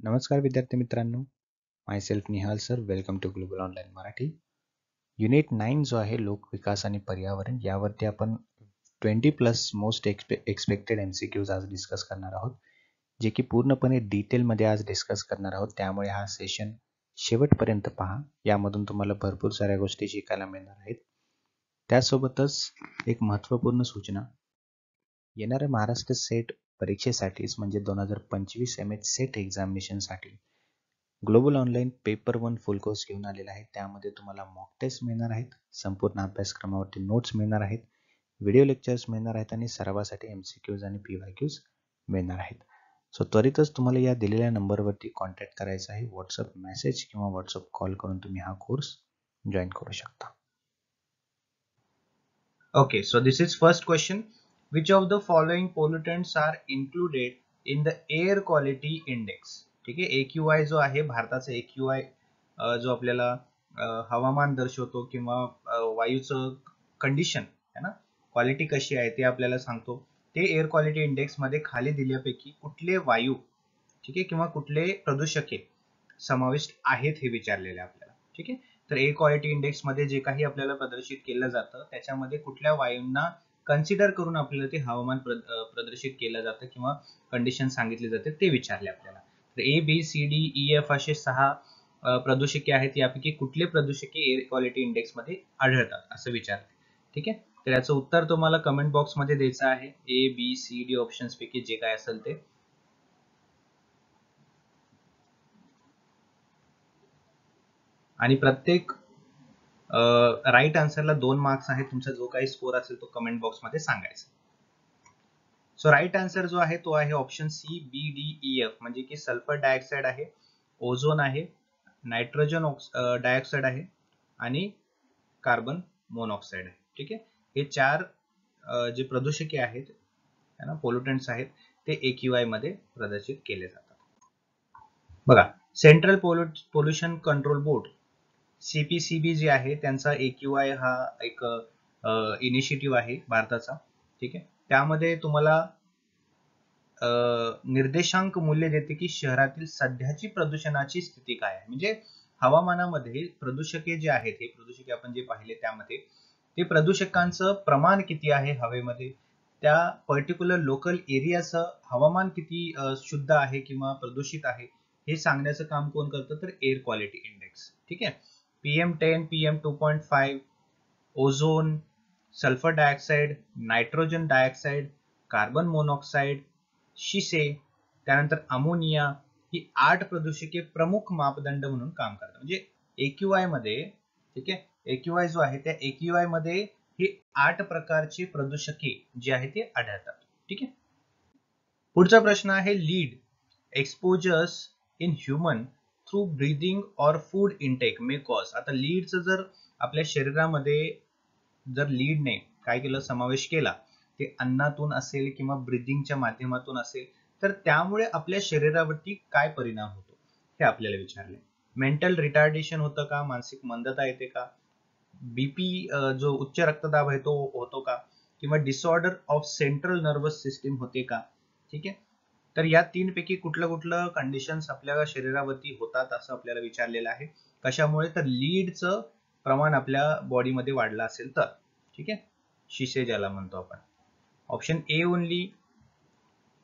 नमस्कार विद्यार्थी मित्रांनो, my self Nihal sir. Welcome to global online Marathi. Unit 9 जो आहे लोकविकास आणि पर्यावरण, यावरती आपण 20+ मोस्ट एक्सपेक्टेड MCQs आज डिस्कस करणार आहोत, जे की पूर्णपणे डिटेलमध्ये आज डिस्कस करणार आहोत. त्यामुळे हा सेशन शेवटपर्यंत पहा. यामधून तुम्हाला भरपूर साऱ्या गोष्टी शिकायला मिळणार आहेत. त्यासोबतच एक महत्त्वपूर्ण सूचना, येणाऱ्या महाराष्ट्र सेट परीक्षेसाठीच म्हणजे 2025 MH सेट एक्झामिनेशनसाठी global online paper 1 full course घेऊन आलेला आहे. त्यामध्ये तुम्हाला मॉक टेस्ट मिळणार आहेत, संपूर्ण अभ्यासक्रमावरती नोट्स मिळणार आहेत, व्हिडिओ लेक्चर्स मिळणार आहेत आणि सरावासाठी MCQs आणि PYQs मिळणार आहेत. सो त्वरितच तुम्हाला या दिलेल्या नंबरवरती कॉन्टॅक्ट करायचा आहे. व्हॉट्सअप मेसेज किंवा व्हॉट्सअप कॉल करून तुम्ही हा कोर्स जॉईन करू शकता. Okay, so this is first question. Which of the following pollutants are included in the air quality index? ठीक आहे, AQI जो आहे भारताचा AQI जो आपल्याला हवामान दर्शवतो किंवा वायूचं कंडिशन आहे ना, क्वालिटी कशी आहे ते आपल्याला सांगतो. ते एअर क्वालिटी इंडेक्स मध्ये खाली दिल्यापैकी कुठले वायू, ठीक आहे, किंवा कुठले प्रदूषके समाविष्ट आहेत हे विचारलेले आपल्याला. ठीक आहे, तर एअर क्वालिटी इंडेक्स मध्ये जे काही आपल्याला प्रदर्शित केलं जातं त्याच्यामध्ये कुठल्या वायूंना कन्सिडर करून आपल्याला ते हवामान प्रदर्शित केलं जातं किंवा कंडिशन सांगितले जाते ते विचारले आपल्याला. तर ABCDEF असे 6 प्रदूषके आहेत. यापैकी कुठले प्रदूषके एअर क्वालिटी इंडेक्स मध्ये आढळतात असं विचारले. ठीक आहे, तर याचं उत्तर तुम्हाला कमेंट बॉक्स मध्ये द्यायचं आहे. ABCD ऑप्शन्स पैकी जे काय असेल ते. आणि प्रत्येक राईट आन्सरला 2 मार्क्स आहेत. तुमचा जो काही स्कोर असेल तो कमेंट बॉक्स मध्ये सांगायचा. सो राईट आन्सर जो आहे तो आहे ऑप्शन CBDEF, म्हणजे की सल्फर डायऑक्साईड आहे, ओझोन आहे, नायट्रोजन डायऑक्साईड आहे आणि कार्बन मोनॉक्साईड आहे. ठीक आहे, हे 4 जे प्रदूषके आहेत ना, पोल्युटंट्स आहेत, ते AQI मध्ये प्रदर्शित केले जातात. बघा, central pollution control board CPCB जे आहे त्यांचा AQI हा एक इनिशिएटिव्ह आहे भारताचा. ठीक आहे, त्यामध्ये तुम्हाला निर्देशांक मूल्य देते की शहरातील सध्याची प्रदूषणाची स्थिती काय आहे. म्हणजे हवामानामध्ये प्रदूषके जे आहेत, हे प्रदूषके आपण जे पाहिले त्यामध्ये ते प्रदूषकांचं प्रमाण किती आहे हवेमध्ये, त्या पर्टिक्युलर लोकल एरियाचं हवामान किती शुद्ध आहे किंवा प्रदूषित आहे हे सांगण्याचं काम कोण करतं, तर एअर क्वालिटी इंडेक्स. ठीक आहे, PM10, PM2.5, ozone, sulphur dioxide, nitrogen dioxide, carbon monoxide, शिसे, त्यानंतर अमोनिया, ही 8 प्रदूषके प्रमुख मापदंड म्हणून काम करतात. म्हणजे AQI मध्ये, ठीक आहे, AQI जो आहे त्या AQI मध्ये हे 8 प्रकारचे प्रदूषके जे आहे ते आढळतात. ठीक आहे, पुढचा प्रश्न आहे lead exposures in human through breathing और फूड इनटेक मे कॉज. आता लीडचं जर आपल्या शरीरामध्ये जर लीडने काय केलं, समावेश केला, ते अन्नातून असेल किंवा ब्रीदिंगच्या माध्यमातून असेल, तर त्यामुळे आपल्या शरीरावरती काय परिणाम होतो हे आपल्याला विचारले. मेंटल रिटार्डेशन होतं का, मानसिक मंदता येते का, BP जो उच्च रक्तदाब आहे तो होतो का, किंवा disorder of central nervous system होते का. ठीक आहे, तर या 3 पैकी कुठलं कंडिशन्स आपल्या शरीरावरती होतात असं आपल्याला विचारलेलं आहे. कशामुळे, तर लीडचं प्रमाण आपल्या बॉडीमध्ये वाढलं असेल तर. ठीक आहे, शिसे ज्याला म्हणतो आपण. Option A only,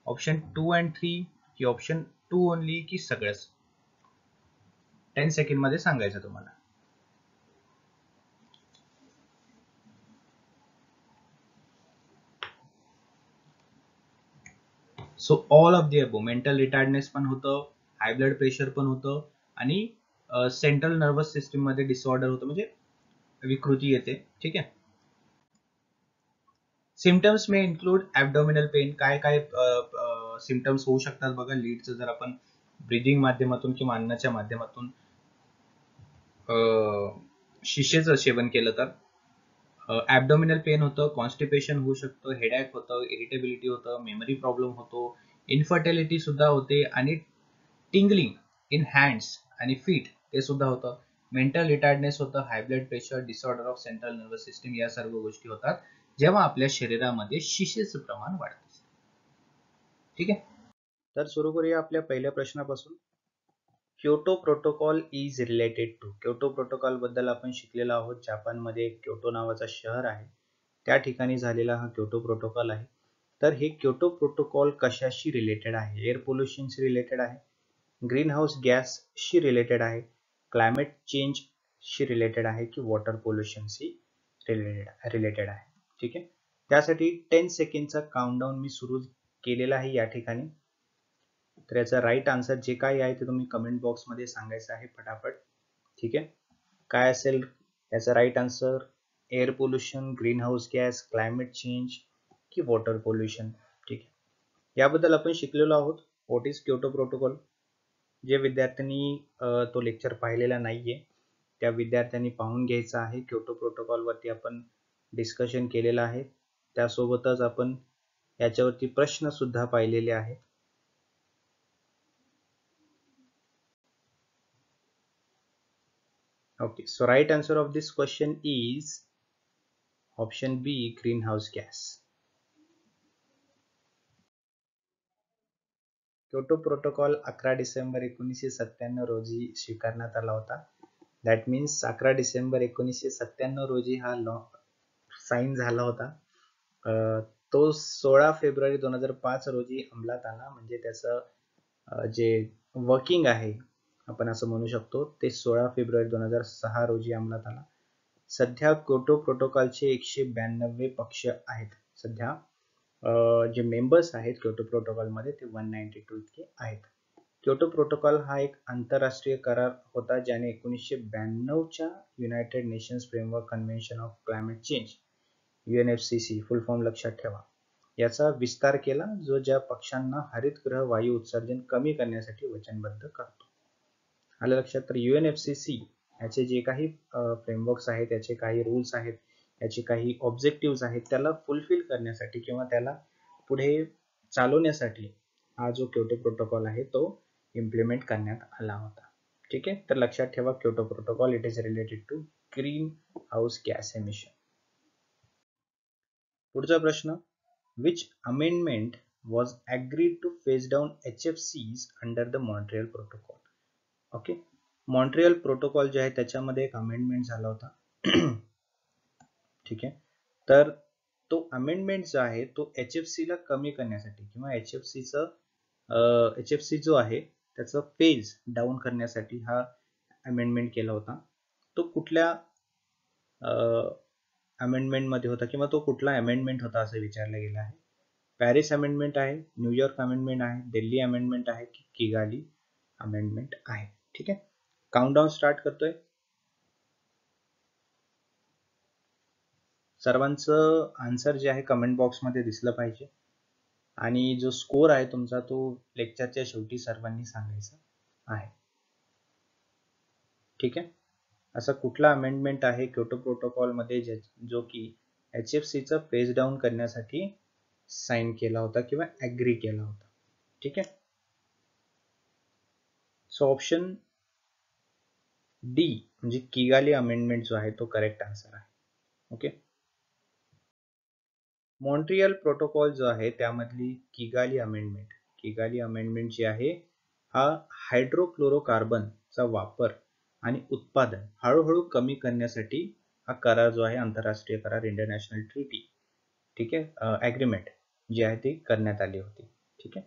option 2 and 3 की ऑप्शन 2 ओनली की सगळंच. 10 सेकंड मध्ये सांगायचं तुम्हाला. So all of the above, mental retardness पण होतं, हाय ब्लड प्रेशर पण होतं आणि सेंट्रल नर्वस सिस्टीम मध्ये डिसऑर्डर होतं, म्हणजे विकृती येते. ठीक आहे, सिम्पटम्स मे इन्क्लूड ॲब्डोमिनल पेन. काय काय सिम्पटम्स होऊ शकतात बघा लीडचं जर आपण ब्रीदिंग माध्यमातून किंवा अन्नाच्या माध्यमातून शिशेचं सेवन केलं तर. ॲब्डोमिनल पेन होतं, कॉन्स्टिपेशन होऊ शकतं, हेडॅक होतं, इरिटेबिलिटी होतं, मेमरी प्रॉब्लेम होतो, इन्फर्टिलिटी सुद्धा होते आणि टिंगलिंग इन हँड्स आणि फीट हे सुद्धा होतं. मेंटल रिटार्डनेस होतं, high blood pressure, disorder of central nervous system, या सर्व गोष्टी होतात जेव्हा आपल्या शरीरामध्ये शिशेचं प्रमाण वाढत असतं. ठीक आहे, तर सुरू करूया आपल्या पहिल्या प्रश्नापासून. Kyoto protocol is related to. Kyoto protocol बद्दल आपण शिकलेलो आहोत. जापानमध्ये क्योटो नावाचा शहर आहे, त्या ठिकाणी झालेला हा क्योटो प्रोटोकॉल आहे. तर हे क्योटो प्रोटोकॉल कशाशी रिलेटेड आहे? एअर पोल्युशनशी रिलेटेड आहे, ग्रीन हाऊस गॅसशी रिलेटेड आहे, क्लायमेट चेंजशी रिलेटेड आहे की वॉटर पोल्युशनशी रिलेटेड आहे. ठीक आहे, त्यासाठी 10 सेकंडचा काउंटडाऊन मी सुरू केलेला आहे या ठिकाणी. तर याचा राईट आन्सर जे काही आहे ते तुम्ही कमेंट बॉक्समध्ये सांगायचं आहे फटाफट. ठीक आहे, काय असेल याचा right answer? Air pollution, greenhouse gas, climate change की वॉटर पोल्युशन. ठीक आहे, याबद्दल आपण शिकलेलो आहोत. What is Kyoto protocol. जे विद्यार्थ्यांनी तो लेक्चर पाहिलेला नाहीये त्या विद्यार्थ्यांनी पाहून घ्यायचा आहे. क्योटो प्रोटोकॉल वरती आपण डिस्कशन केलेलं आहे, त्यासोबतच आपण याच्यावरती प्रश्न सुद्धा पाहिलेले आहेत. Okay, so right answer of this question is option B, greenhouse gas. Kyoto protocol 11 December 1997 रोजी स्वीकारण्यात आला होता. दॅट मीन्स 11 डिसेंबर 1997 रोजी हा लॉ साईन झाला होता. तो 16 फेब्रुवारी 2005 रोजी अंमलात आला. म्हणजे त्याचं जे वर्किंग आहे आपण असं म्हणू शकतो ते 16 फेब्रुवारी 2006 रोजी अंमलात आला. सध्या क्योटो प्रोटोकॉलचे 192 पक्ष आहेत. सध्या जे मेंबर्स आहेत क्योटो प्रोटोकॉलमध्ये ते 192 इतके आहेत. क्योटो प्रोटोकॉल हा एक आंतरराष्ट्रीय करार होता ज्याने 1992च्या United Nations framework convention of climate change UNFCC full form लक्षात ठेवा याचा विस्तार केला, जो ज्या पक्षांना हरितगृह वायू उत्सर्जन कमी करण्यासाठी वचनबद्ध करतो. आलं लक्षात? तर UNFCC याचे जे काही फ्रेमवर्क्स आहेत, याचे काही रूल्स आहेत, याचे काही ऑब्जेक्टिव्ह आहेत, त्याला फुलफिल करण्यासाठी किंवा त्याला पुढे चालवण्यासाठी हा जो क्योटो प्रोटोकॉल आहे तो इम्प्लिमेंट करण्यात आला होता. ठीक आहे, तर लक्षात ठेवा Kyoto protocol it is related to greenhouse gas emission. पुढचा प्रश्न, which amendment was agreed to phase down HFCs under the Montreal Protocol. Okay, Montreal protocol जे आहे त्याच्यामध्ये एक अमेंडमेंट झाला होता. ठीक आहे, तर तो अमेंडमेंट जो आहे तो HFC ला कमी करण्यासाठी किंवा HFC जो आहे त्याचं फेज डाऊन करण्यासाठी हा अमेंडमेंट केला होता. तो कुठल्या अमेंडमेंट मध्ये होता किंवा तो कुठला अमेंडमेंट होता असं विचारलं गेलं आहे. पॅरिस अमेंडमेंट आहे, न्यूयॉर्क अमेंडमेंट आहे, दिल्ली अमेंडमेंट आहे की किगाली अमेंडमेंट आहे. ठीक आहे, काउंटडाऊन स्टार्ट करतोय. सर्वांचं आन्सर जे आहे कमेंट बॉक्समध्ये दिसलं पाहिजे आणि जो स्कोर आहे तुमचा तो लेक्चरच्या शेवटी सर्वांनी सांगायचा आहे. ठीक आहे, असा कुठला अमेंडमेंट आहे क्योटो प्रोटोकॉल मध्ये जो की HFCचं फेज डाऊन करण्यासाठी साइन केला होता किंवा ऍग्री केला होता. ठीक आहे, सो ऑप्शन डी म्हणजे किगाली अमेंडमेंट जो आहे तो करेक्ट आन्सर आहे. ओके, मॉन्ट्रियल प्रोटोकॉल जो आहे त्यामधली किगाली अमेंडमेंट जी आहे हा हायड्रोक्लोरोकार्बनचा वापर आणि उत्पादन हळूहळू कमी करण्यासाठी हा करार जो आहे आंतरराष्ट्रीय करार इंटरनॅशनल ट्रीटी, ठीक आहे, ऍग्रीमेंट जी आहे ती करण्यात आली होती. ठीक आहे,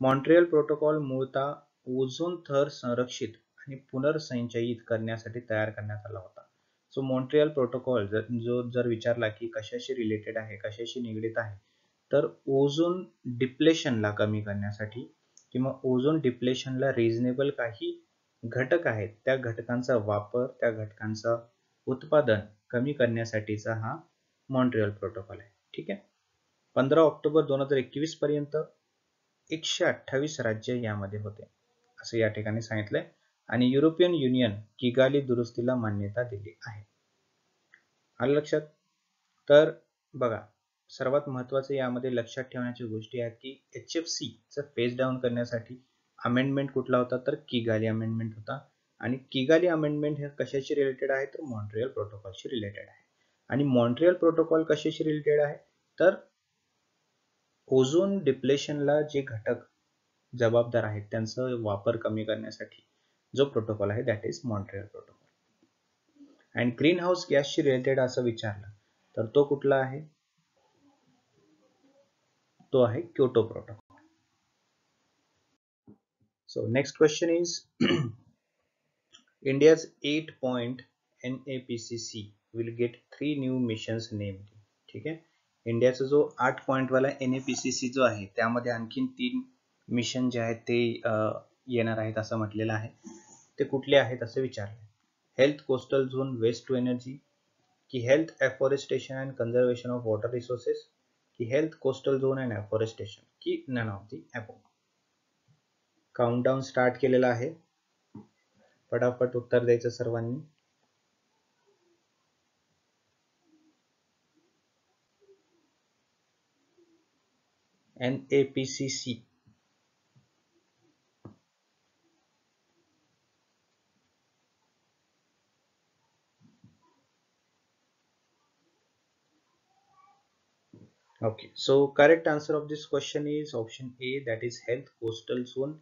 मॉन्ट्रियल प्रोटोकॉल मूळतः ओझोन थर संरक्षित आणि पुनर्संचयित करण्यासाठी तयार करण्यात आला होता. सो मॉन्ट्रियल प्रोटोकॉल जर विचारला की कशाशी रिलेटेड आहे, कशाशी निगडीत आहे, तर ओझोन डिप्लेशनला कमी करण्यासाठी किंवा ओझोन डिप्लेशनला रिझनेबल काही घटक आहेत त्या घटकांचा वापर, त्या घटकांचा उत्पादन कमी करण्यासाठीचा हा मॉन्ट्रियल प्रोटोकॉल आहे. ठीक आहे, 15 ऑक्टोबर 2021 पर्यंत 128 राज्य यामध्ये होते असं या ठिकाणी सांगितलंय आणि युरोपियन युनियन किगाली दुरुस्तीला मान्यता दिली आहे. आलं लक्षात? तर बघा, सर्वात महत्वाचं यामध्ये लक्षात ठेवण्याची गोष्टी आहेत की HFC चं फेज डाऊन करण्यासाठी अमेंडमेंट कुठला होता, तर किगाली अमेंडमेंट होता. आणि किगाली अमेंडमेंट हे कशाशी रिलेटेड आहे, तर मॉन्ट्रियल प्रोटोकॉलशी रिलेटेड आहे. आणि मॉन्ट्रियल प्रोटोकॉल कशाशी रिलेटेड आहे, तर ओझोन डिप्लेशनला जे घटक जबाबदार आहेत त्यांचा वापर कमी करण्यासाठी जो प्रोटोकॉल आहे that is Montreal protocol. And green house गॅसशी रिलेटेड असं विचारलं तर तो कुठला आहे? तो आहे Kyoto protocol. So next question is India's 8-point NAPCC will get 3 new missions named. ठीक आहे, इंडियाचा जो 8 पॉइंट वाला NAPCC जो आहे त्यामध्ये आणखीन 3 मिशन जे आहेत ते येणार आहेत असं म्हटलेलं आहे. ते कुठले आहेत असं विचारले. Health coastal zone waste to energy, की health afforestation and conservation of water resources, की health coastal zone and afforestation, की none of the above. Countdown start केलेला आहे. फटाफट उत्तर द्यायचं सर्वांनी. NAPCC. Okay, so correct answer of this question is option A, that is health coastal zone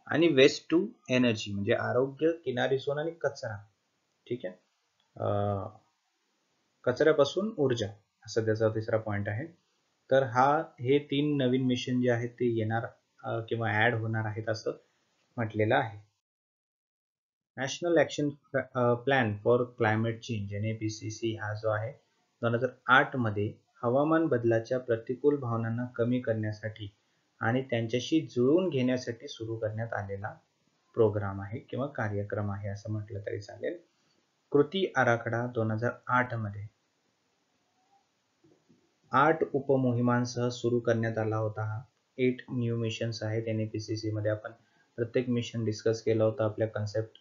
आणि waste to energy म्हणजे आरोग्य, किनारी झोन आणि कचरा. ठीक आहे, कचऱ्यापासून ऊर्जा असं त्याचा तिसरा पॉइंट आहे. तर हे 3 नवीन मिशन जे आहेत ते येणार किंवा ऍड होणार आहेत असं म्हटलेलं आहे. National action plan for climate change NAPCC हा जो आहे 2008 मध्ये हवामान बदलाच्या प्रतिकूल भावनांना कमी करण्यासाठी आणि त्यांच्याशी जुळवून घेण्यासाठी सुरू करण्यात आलेला प्रोग्राम आहे किंवा कार्यक्रम आहे असं म्हटलं तरी चालेल. कृती आराखडा 2008 मध्ये 8 उपमोहिमांसह सुरू करण्यात आला होता. हा 8 न्यू मिशन्स आहेत NAPCC मध्ये. आपण प्रत्येक मिशन डिस्कस केलं होतं आपल्या कन्सेप्ट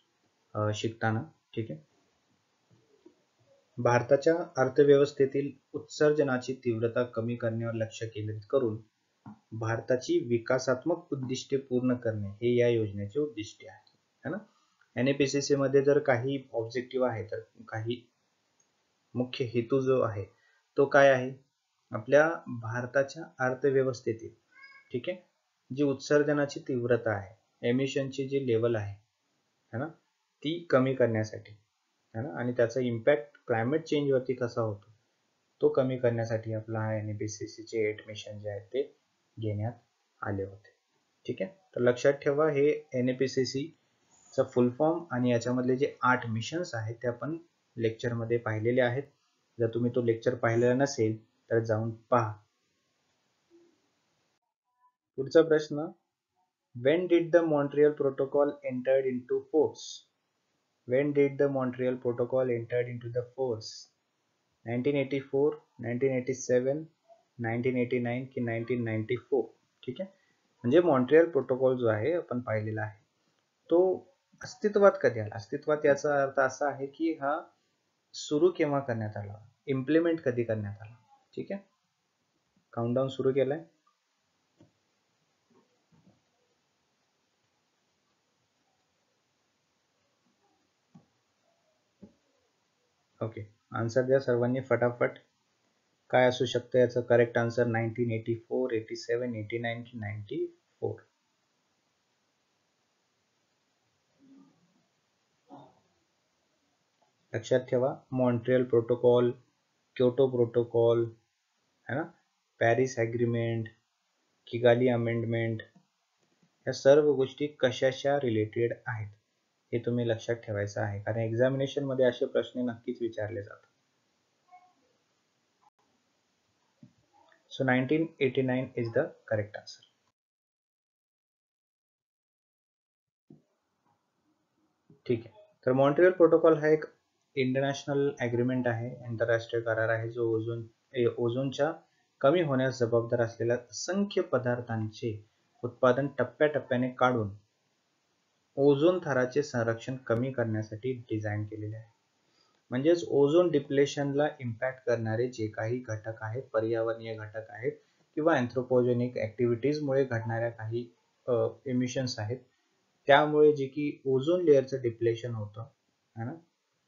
शिकताना. ठीक आहे, भारताच्या अर्थव्यवस्थेतील उत्सर्जनाची तीव्रता कमी करण्यावर लक्ष केंद्रित करून भारताची विकासात्मक उद्दिष्टे पूर्ण करणे हे या योजनेचे उद्दिष्ट आहे, है ना. NAPCC मध्ये जर काही ऑब्जेक्टिव्ह आहे तर काही मुख्य हेतू जो आहे तो काय आहे? आपल्या भारताच्या अर्थव्यवस्थेतील, ठीक आहे, जी उत्सर्जनाची तीव्रता आहे, एमिशनची जी लेवल आहे, है ना, ती कमी करण्यासाठी, है ना, आणि त्याचा इम्पॅक्ट क्लायमेट चेंज वरती कसा होतो तो कमी करण्यासाठी आपला हा NAPCC चे 8 मिशन जे आहेत ते घेण्यात आले होते. ठीक आहे, तर लक्षात ठेवा हे NAPCC चा फुल फॉर्म आणि याच्यामधले जे 8 मिशन्स आहेत ते आपण लेक्चर मध्ये पाहिलेले आहेत. जर तुम्ही तो लेक्चर पाहिलेला नसेल तर जाऊन पहा. पुढचा प्रश्न, when did the Montreal Protocol entered into force? When did the Montreal Protocol entered into the force? 1984, 1987, 1989 की 1994. ठीक आहे, म्हणजे मॉन्ट्रियल प्रोटोकॉल जो आहे आपण पाहिलेला आहे तो अस्तित्वात कधी आला? अस्तित्वात याचा अर्थ असा आहे की हा सुरू केव्हा करण्यात आला, इम्प्लिमेंट कधी करण्यात आला. ठीक आहे, काउंटडाऊन सुरू केलाय. ओके, आन्सर द्या सर्वांनी फटाफट. काय असू शकतं याचं करेक्ट आन्सर? 1984, 87, 89 की 94? लक्षात ठेवा, मॉन्ट्रियल प्रोटोकॉल, क्योटो प्रोटोकॉल, है ना, पॅरिस ॲग्रीमेंट, किगाली अमेंडमेंट, या सर्व गोष्टी कशाच्या रिलेटेड आहेत हे तुम्ही लक्षात ठेवायचं आहे, कारण एक्झामिनेशन मध्ये असे प्रश्न नक्कीच विचारले जातात. So 1989 is the correct answer. ठीक आहे, तर मॉन्ट्रियल प्रोटोकॉल हा एक इंटरनॅशनल ॲग्रीमेंट आहे, आंतरराष्ट्रीय करार आहे जो ओझोनच्या कमी होण्यास जबाबदार असलेल्या असंख्य पदार्थांचे उत्पादन टप्प्याटप्प्याने काढून ओझोन थराचे संरक्षण कमी करण्यासाठी डिझाईन केलेले आहे. म्हणजेच ओझोन डिप्लेशनला इम्पॅक्ट करणारे जे काही घटक आहेत, पर्यावरणीय घटक आहेत किंवा अँथ्रोपोजेनिक ऍक्टिव्हिटीजमुळे घडणाऱ्या काही एमिशन्स आहेत, त्यामुळे जे की ओझोन लेअरचं डिप्लेशन होतं, है ना,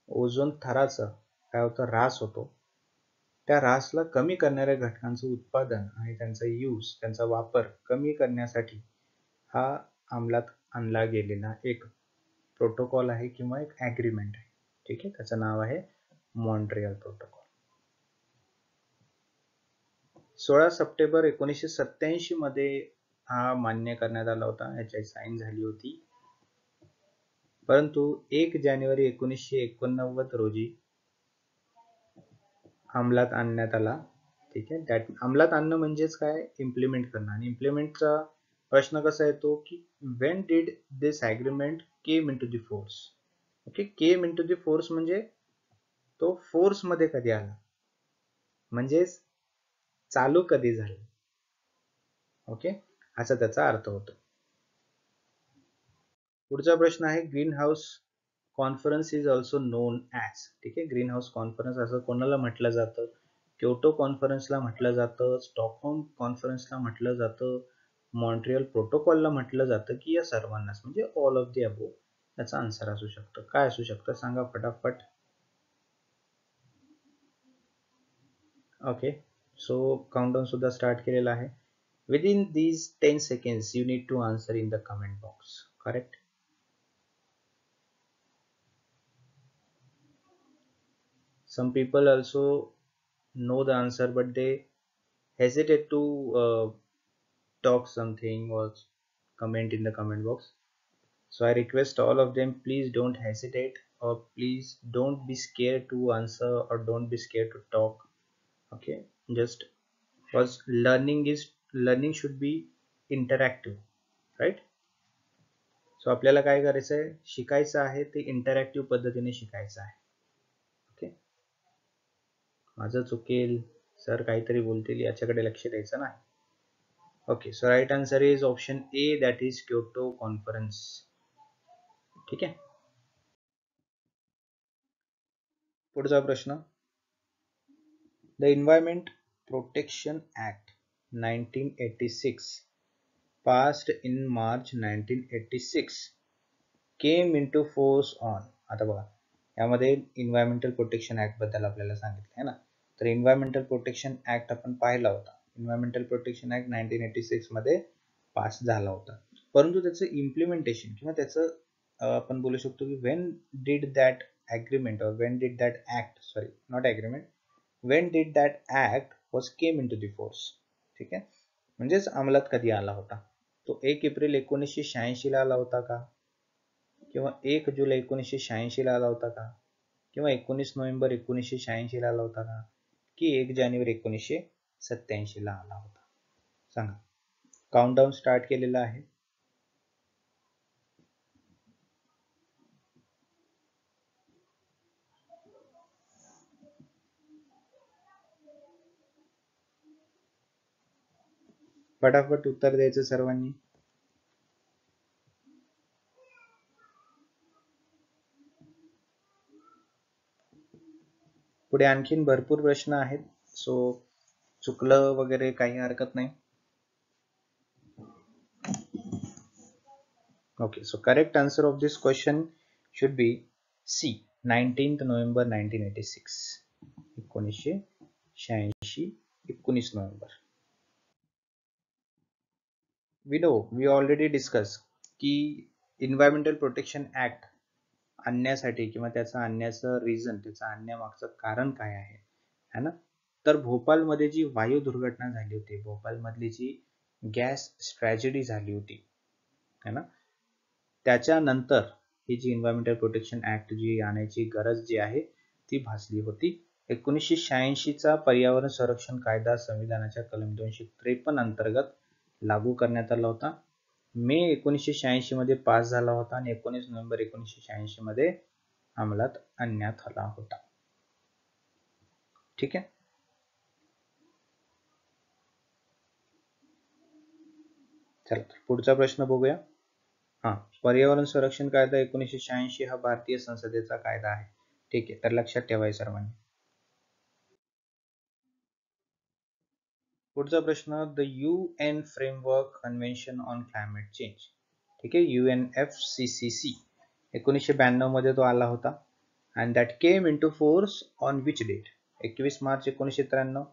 ओझोन थराचं काय होतं, ऱ्हास होतो, त्या ऱ्हासला कमी करणाऱ्या घटकांचं उत्पादन आणि त्यांचा यूज, त्यांचा वापर कमी करण्यासाठी हा अंमलात आणला गेलेला एक प्रोटोकॉल आहे किंवा एक ॲग्रीमेंट आहे. ठीक आहे, त्याचं नाव आहे मॉन्ट्रियल प्रोटोकॉल. 16 सप्टेंबर 1987 मध्ये हा मान्य करण्यात आला होता, याची साईन झाली होती. परंतु 1 जानेवारी 1989 रोजी अंमलात आणण्यात आला. ठीक आहे, त्यात अंमलात आणणं म्हणजेच काय, इम्प्लिमेंट करणं. आणि इम्प्लिमेंटचा प्रश्न कसा येतो की when did this agreement came into the force. Okay, came into the force म्हणजे तो फोर्स मध्ये कधी आला, म्हणजेच चालू कधी झालं. ओके, असा त्याचा अर्थ होतो. पुढचा प्रश्न आहे green house conference is also non as. ठीक आहे, ग्रीन हाऊस कॉन्फरन्स असं कोणाला म्हटलं जातं? क्योटो कॉन्फरन्सला म्हटलं जातं, स्टॉकहोम कॉन्फरन्सला म्हटलं जातं, मॉन्ट्रियल प्रोटोकॉलला म्हटलं जातं, की या सर्वांनाच, म्हणजे ऑल ऑफ दी अबोव याचा आन्सर असू शकतं. काय असू शकतं सांगा फटाफट. ओके, सो काउंटडाऊन सुद्धा स्टार्ट केलेला आहे. Within these 10 seconds you need to answer in the comment box. Correct? Some people also know the answer but they hesitate to talk something or comment in the comment box. So I request all of them, please don't hesitate, or please don't be scared to answer, or don't be scared to talk. Okay, just because learning should be interactive, right? So आपल्याला काय करायचं आहे, शिकायचं आहे ते interactive पद्धतीने शिकायचं आहे. ओके, माझं चुकेल, सर काहीतरी बोलतील याच्याकडे लक्ष द्यायचं नाही. Okay, so right answer is option A, that is Kyoto conference. ठीक आहे, पुढचा प्रश्न. The environment protection act 1986 passed in March 1986 came into force on. आता बघा, यामध्ये एन्व्हायरमेंटल प्रोटेक्शन ऍक्ट बद्दल आपल्याला सांगितलं आहे ना. तर एन्व्हायरमेंटल प्रोटेक्शन ऍक्ट आपण पाहिला होता. एन्व्हायरमेंटल प्रोटेक्शन ऍक्ट 1986 मध्ये पास झाला होता, परंतु त्याचं इम्प्लिमेंटेशन किंवा त्याचं आपण बोलू शकतो की व्हेन डिड दॅट ॲग्रीमेंट और when did that act, sorry not agreement, when did that act was came into the force. ठीक आहे, म्हणजेच अंमलात कधी आला होता. तो 1 एप्रिल 1986 ला आला होता का, किंवा 1 जुलै 1986 ला आला होता का, किंवा 19 नोव्हेंबर 1986 ला आला होता का, की 1 जानेवारी 1987 ला आला होता, सांगा. काउंटडाऊन स्टार्ट केलेला आहे. फटाफट उत्तर द्यायचं सर्वांनी. पुढे आणखीन भरपूर प्रश्न आहेत, सो चुकलं वगैरे काही हरकत नाही. Okay, so correct answer of this question should be C, 19th November 1986. 1986, 19 November. we already discussed की एन्व्हायरमेंटल प्रोटेक्शन ऍक्ट आणण्यासाठी किंवा त्याचा आणण्याचं रिझन, त्याचा आणण्यामागचं कारण काय आहे, है ना. तर भोपाळमध्ये जी वायू दुर्घटना झाली होती, भोपाळमधली जी गॅस ट्रॅजेडी झाली होती, है ना, त्याच्यानंतर ही जी एन्व्हायरमेंटल प्रोटेक्शन ऍक्ट जी आणायची गरज जी आहे ती भासली होती. 1986 चा पर्यावरण संरक्षण कायदा संविधानाच्या कलम 253 अंतर्गत लागू करण्यात आला होता. मे 1986 मध्ये पास झाला होता आणि 19 नोव्हेंबर 1986 मध्ये अंमलात आणण्यात आला होता. ठीक आहे, चला पुढचा प्रश्न बघूया. पर्यावरण संरक्षण कायदा 1986 हा भारतीय संसदेचा कायदा आहे. ठीक आहे, तर लक्षात ठेवायचं सर्वांनी. पुढचा प्रश्न. The UN framework convention on climate change. ठीक आहे, UNFCCC 1992 मध्ये तो आला होता. And that came into force on which date. 21 March 1993,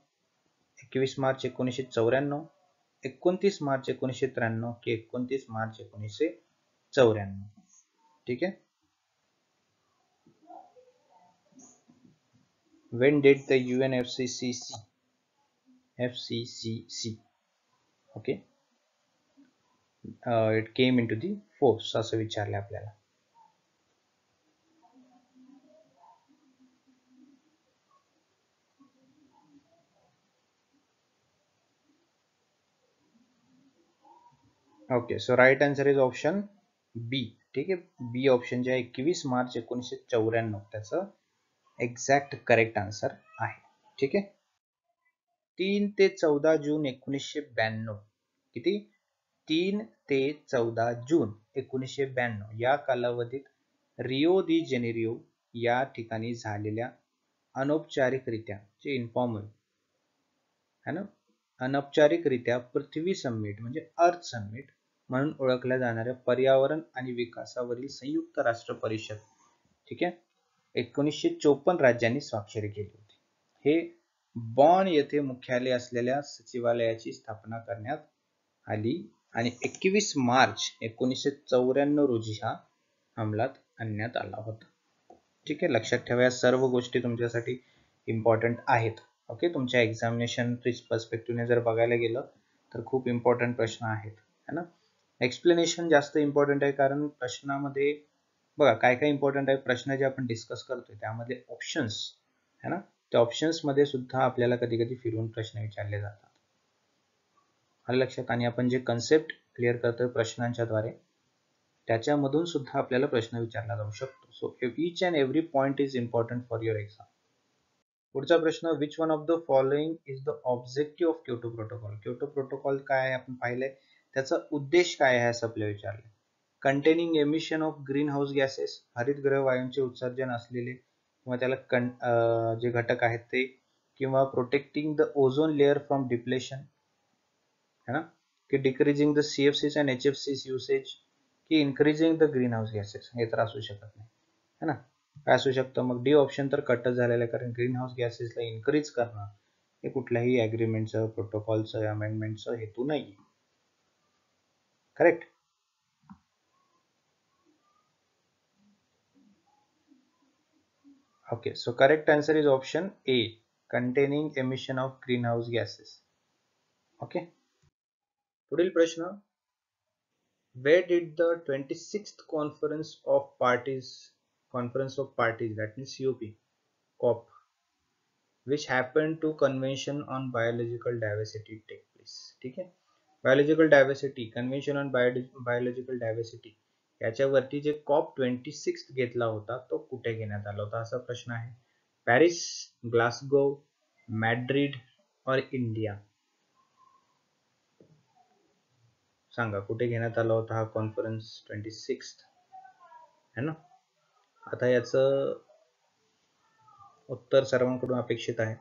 21 March 1994, 29 March 1993 की 29 मार्च 1994. ठीक आहे, When did the FCCC okay it came into the force असं विचारले आपल्याला. Okay, so right answer is option B. ठीक आहे, बी ऑप्शन जे आहे 21 मार्च 1994 त्याचं एक्झॅक्ट करेक्ट आन्सर आहे. ठीक आहे. 3 ते 14 जून 1992 किती 3 ते 14 जून 1992 या कालावधीत रिओ दी जेनेरिओ या ठिकाणी झालेल्या अनौपचारिकरित्या जे इन्फॉर्मल है ना अनौपचारिकरित्या पृथ्वी समिट म्हणजे अर्थ समिट म्हणून ओळखल्या जाणाऱ्या पर्यावरण आणि विकासावरील संयुक्त राष्ट्र परिषद ठीक आहे 1954 राज्यांनी स्वाक्षरी केली होती. हे बॉन येथे मुख्यालय असलेल्या सचिवालयाची स्थापना करण्यात आली आणि 21 मार्च 1994 रोजी हा अंमलात आणण्यात आला होता. ठीक आहे, लक्षात ठेवा, या सर्व गोष्टी तुमच्यासाठी इम्पॉर्टंट आहेत. ओके, तुमच्या एक्झामिनेशन पर्स्पेक्टिव्हने जर बघायला गेलं तर खूप इम्पॉर्टंट प्रश्न आहेत है ना. एक्सप्लेनेशन जास्त इम्पॉर्टंट आहे कारण प्रश्नामध्ये बघा काय काय इम्पॉर्टंट आहे. प्रश्न जे आपण डिस्कस करतोय त्यामध्ये ऑप्शन्स है ना, त्या ऑप्शन्स मध्ये सुद्धा आपल्याला कधी कधी फिरून प्रश्न विचारले जातात. आलं लक्षात. आणि आपण जे कन्सेप्ट क्लिअर करतोय प्रश्नांच्या द्वारे त्याच्यामधून सुद्धा आपल्याला प्रश्न विचारला जाऊ शकतो. So each and every point is important for your exam. पुढचा प्रश्न, which one of the following is the objective of Kyoto protocol. Kyoto protocol काय आहे आपण पाहिलंय, त्याचा उद्देश काय आहे असं आपल्याला विचारले. Containing emission of green house gases, हरितगृह वायूंचे उत्सर्जन असलेले किंवा त्याला जे घटक आहेत ते, किंवा protecting the ozone layer from depletion है ना, की decreasing the CFCs and HFCs usage, की increasing the green house gases. हे तर असू शकत नाही है ना. काय असू शकतं मग, डी ऑप्शन तर कटच झालेलं आहे कारण ग्रीन हाऊस गॅसेसला इन्क्रीज करणं हे कुठल्याही ॲग्रीमेंटचं प्रोटोकॉलचं अमेंडमेंटचं हेतू नाही. Correct. Okay, so correct answer is option A, containing emission of green house gases. Okay, पुढील प्रश्न, where did the 26th conference of parties that means COP which happened to convention on biological diversity take place. ठीक आहे, biological diversity, convention on biological diversity याच्यावरती जे COP26 घेतला होता तो कुठे घेण्यात आला होता असा प्रश्न आहे. पॅरिस, ग्लासगो, मॅड्रिड और इंडिया. सांगा कुठे घेण्यात आला होता हा कॉन्फरन्स 26 है ना. आता याचं उत्तर सर्वांकडून अपेक्षित आहे.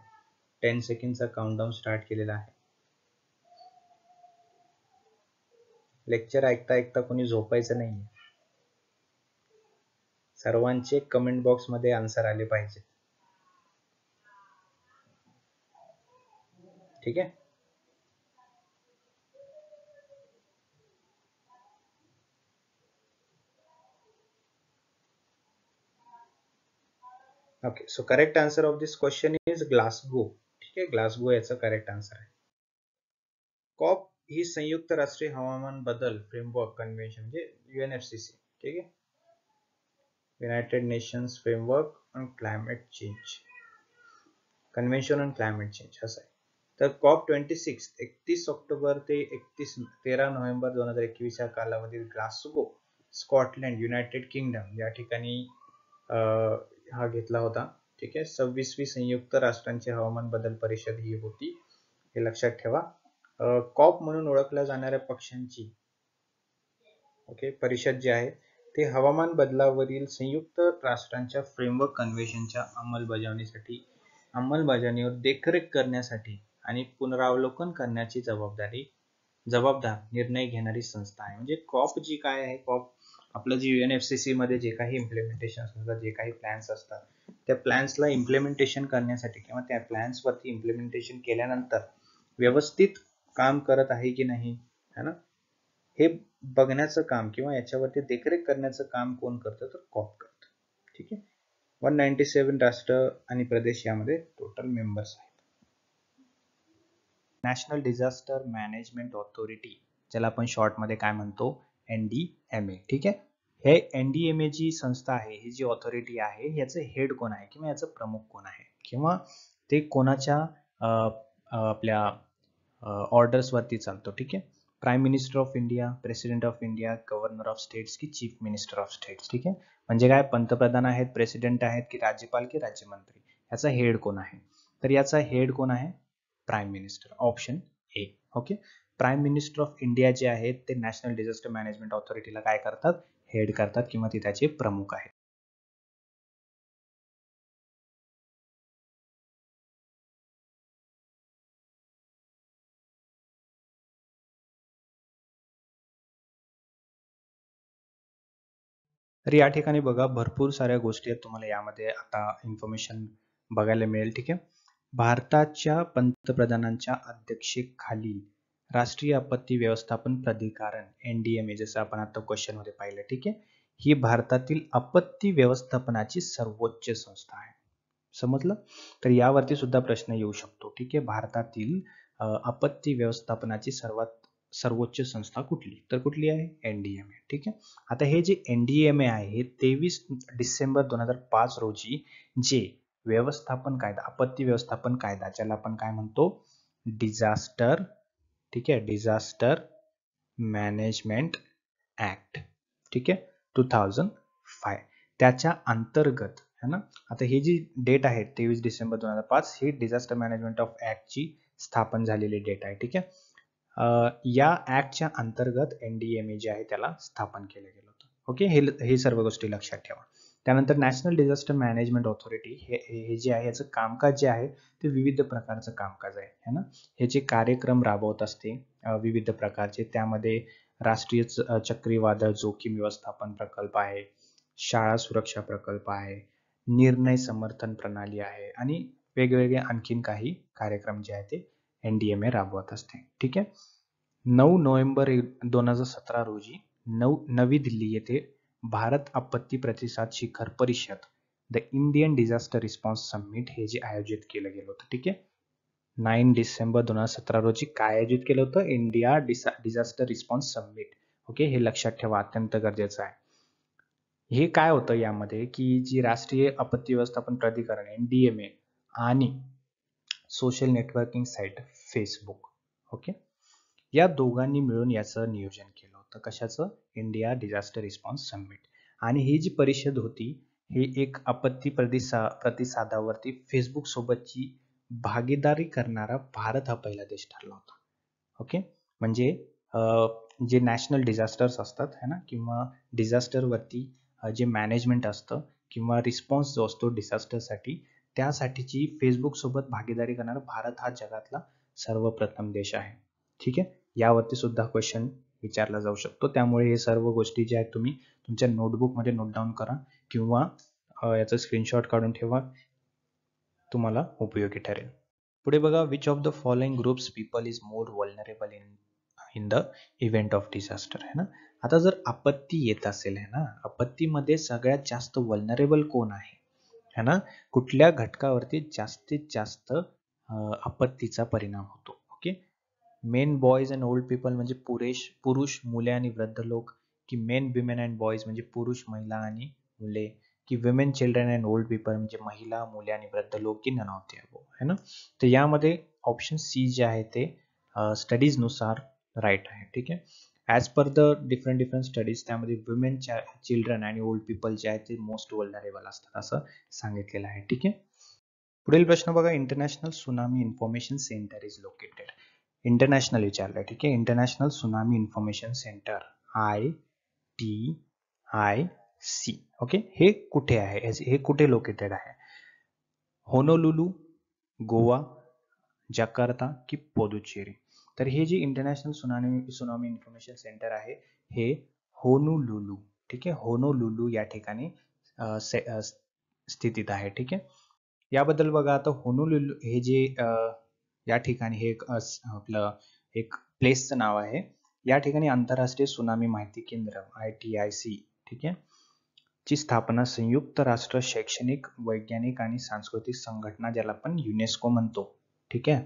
10 सेकंडचा काउंटडाऊन स्टार्ट केलेला आहे. लेक्चर ऐकता ऐकता कोणी झोपायचं नाहीये. सर्वांचे कमेंट बॉक्स मध्ये आन्सर आले पाहिजे. ठीक आहे. Okay, so correct answer of this question is Glasgow. ठीक आहे, ग्लासगो याचा करेक्ट आन्सर आहे. कॉप ही संयुक्त राष्ट्रीय हवामान बदल फ्रेमवर्क कन्व्हेन्शन म्हणजे UNFCCC. ठीक आहे, United Nations framework on climate change, convention on climate change असं आहे. तर COP26 31 ऑक्टोबर ते 13 नोव्हेंबर 2021 या कालावधीत ग्लासगो, स्कॉटलँड, युनायटेड किंगडम या ठिकाणी हा घेतला होता. ठीक आहे, 26वी संयुक्त राष्ट्रांची हवामान बदल परिषद ही होती, हे लक्षात ठेवा. कॉप म्हणून ओळखल्या जाणाऱ्या पक्षांची ओके परिषद जी आहे ते हवामान बदलावरील संयुक्त राष्ट्रांच्या फ्रेमवर्क कन्व्हेन्शनच्या अंमलबजावणीवर देखरेख करण्यासाठी आणि पुनरावलोकन करण्याची जबाबदार निर्णय घेणारी संस्था आहे. म्हणजे कॉप जी काय आहे, कॉप आपलं जे UNFCCC मध्ये जे काही इम्प्लिमेंटेशन असतात, जे काही प्लॅन्स असतात, त्या प्लॅन्सला इम्प्लिमेंटेशन करण्यासाठी किंवा त्या प्लॅन्सवरती इम्प्लिमेंटेशन केल्यानंतर व्यवस्थित काम करत आहे की नाही है ना, हे बघण्याचं काम किंवा याच्यावरती देखरेख करण्याचं काम कोण करतं तर कॉप करतं. ठीक आहे, 197 राष्ट्र आणि प्रदेश यामध्ये टोटल मेंबर्स आहेत. नॅशनल डिझास्टर मॅनेजमेंट ऑथॉरिटी, ज्याला आपण शॉर्टमध्ये काय म्हणतो, NDMA. ठीक आहे. हे NDMA जी संस्था आहे, ही जी ऑथॉरिटी आहे, याचं हेड कोण आहे किंवा याचं प्रमुख कोण आहे किंवा ते कोणाच्या आपल्या ऑर्डर्सवरती चालतो. ठीक आहे. Prime minister of India, president of India, governor of states की चीफ मिनिस्टर ऑफ स्टेट्स. ठीक आहे. म्हणजे काय, पंतप्रधान आहेत, प्रेसिडेंट आहेत की राज्यपाल की राज्यमंत्री, याचा हेड कोण आहे. तर याचा हेड कोण आहे, prime minister. Option A. Okay. Prime minister of India जे आहेत ते नॅशनल डिझास्टर मॅनेजमेंट ऑथॉरिटीला काय करतात, हेड करतात किंवा ते त्याचे प्रमुख आहेत. तर या ठिकाणी बघा, भरपूर साऱ्या गोष्टी आहेत, तुम्हाला यामध्ये आता इन्फॉर्मेशन बघायला मिळेल. ठीक आहे. भारताच्या पंतप्रधानांच्या अध्यक्षतेखाली राष्ट्रीय आपत्ती व्यवस्थापन प्राधिकरण NDMA, जसं आपण आता क्वेश्चन मध्ये पाहिलं. ठीक आहे. ही भारतातील आपत्ती व्यवस्थापनाची सर्वोच्च संस्था आहे. समजलं. तर यावरती सुद्धा प्रश्न येऊ शकतो. ठीक आहे. भारतातील आपत्ती व्यवस्थापनाची सर्वोच्च संस्था कुठली, तर कुठली आहे, NDMA. ठीक आहे. आता हे जे NDMA आहे, हे 23 डिसेंबर 2005 रोजी जे व्यवस्थापन कायदा, आपत्ती व्यवस्थापन कायदा, ज्याला आपण काय म्हणतो, डिझास्टर, ठीक आहे, डिझास्टर मॅनेजमेंट ऍक्ट, ठीक आहे, 2005, त्याच्या अंतर्गत है ना. आता ही जी डेट आहे 23 डिसेंबर 2005, ही डिझास्टर मॅनेजमेंट ऑफ ऍक्टची स्थापन झालेली डेट आहे. ठीक आहे. या ऍक्टच्या अंतर्गत NDMA जे आहे त्याला स्थापन केलं गेलं होतं. ओके. हे सर्व गोष्टी लक्षात ठेवा. त्यानंतर नॅशनल डिझास्टर मॅनेजमेंट ऑथॉरिटी हे जे आहे, याचं कामकाज जे आहे ते विविध प्रकारचं कामकाज आहे है ना. हे जे कार्यक्रम राबवत असते विविध प्रकारचे, त्यामध्ये राष्ट्रीय चक्रीवादळ जोखीम व्यवस्थापन प्रकल्प आहे, शाळा सुरक्षा प्रकल्प आहे, निर्णय समर्थन प्रणाली आहे आणि वेगवेगळे आणखीन काही कार्यक्रम जे आहे ते NDMA राबवत असते. ठीक आहे. 9 नोव्हेंबर 2017 रोजी नवी दिल्ली येथे भारत आपत्ती प्रतिसाद शिखर परिषद, the Indian disaster response summit, हे जे आयोजित केलं गेलं होतं. ठीक आहे. 9 डिसेंबर 2017 रोजी काय आयोजित केलं होतं, India disaster response summit. Okay. हे लक्षात ठेवा, अत्यंत गरजेचं आहे. हे काय होतं यामध्ये, की जी राष्ट्रीय आपत्ती व्यवस्थापन प्राधिकरण NDMA आणि social networking site Facebook, okay, या दोघांनी मिळून याचं नियोजन केलं होतं. कशाचं, इंडिया डिझास्टर रिस्पॉन्स समिट. आणि ही जी परिषद होती, ही एक आपत्ती प्रतिसादावरती फेसबुक सोबतची भागीदारी करणारा भारत हा पहिला देश ठरला होता. ओके. म्हणजे जे नॅशनल डिझास्टर्स असतात है ना, किंवा डिझास्टरवरती जे मॅनेजमेंट असतं किंवा रिस्पॉन्स जो असतो डिझास्टरसाठी, त्यासाठीची फेसबुक सोबत भागीदारी करणारा भारत हा जगातला सर्वप्रथम देश आहे. ठीक आहे. यावरती सुद्धा क्वेश्चन विचारला जाऊ शकतो. त्यामुळे हे सर्व गोष्टी ज्या आहेत तुम्ही तुमच्या नोटबुकमध्ये नोट डाऊन करा किंवा याचा स्क्रीनशॉट काढून ठेवा, तुम्हाला उपयोगी ठरेल. पुढे बघा, which of the following groups people is more vulnerable in the event of disaster, है ना. आता जर आपत्ती येत असेल है ना, आपत्तीमध्ये सगळ्यात जास्त वल्नरेबल कोण आहे है ना, कुठल्या घटकावरती जास्तीत जास्त आपत्तीचा परिणाम होतो. Okay. Main boys and old people म्हणजे पुरुष, मुले आणि वृद्ध लोक, की मेन विमेन अँड बॉयज म्हणजे पुरुष, महिला आणि मुले, की women, children and old people म्हणजे महिला, मुले आणि वृद्ध लोक, की नन ऑफ द अबोव, है ना. तर यामध्ये ऑप्शन सी जे आहे ते स्टडीज नुसार राईट आहे. ठीक आहे. As per the different studies, त्यामध्ये विमेन, चिल्ड्रन आणि ओल्ड पीपल जे आहेत ते मोस्ट वल्नरेबल असतात असं सांगितलेलं आहे. ठीक आहे. पुढील प्रश्न बघा, international tsunami information centre is located. International विचारलंय. ठीक आहे. International tsunami information centre ITIC, okay, हे कुठे आहे, हे कुठे लोकेटेड आहे, होनोलुलू, गोवा, जकार्ता की पुदुचेरी. तर हे जे इंटरनॅशनल सुनामी इन्फॉर्मेशन सेंटर आहे हे होनोलुलू, ठीक आहे, होनोलुलू या ठिकाणी स्थितीत आहे. ठीक आहे. याबद्दल बघा, आता होनोलुलू हे जे या ठिकाणी हे आपलं एक प्लेसचं नाव आहे. या ठिकाणी आंतरराष्ट्रीय सुनामी माहिती केंद्र ITIC, ठीक आहे, ची स्थापना संयुक्त राष्ट्र शैक्षणिक, वैज्ञानिक आणि सांस्कृतिक संघटना, ज्याला आपण युनेस्को म्हणतो, ठीक आहे,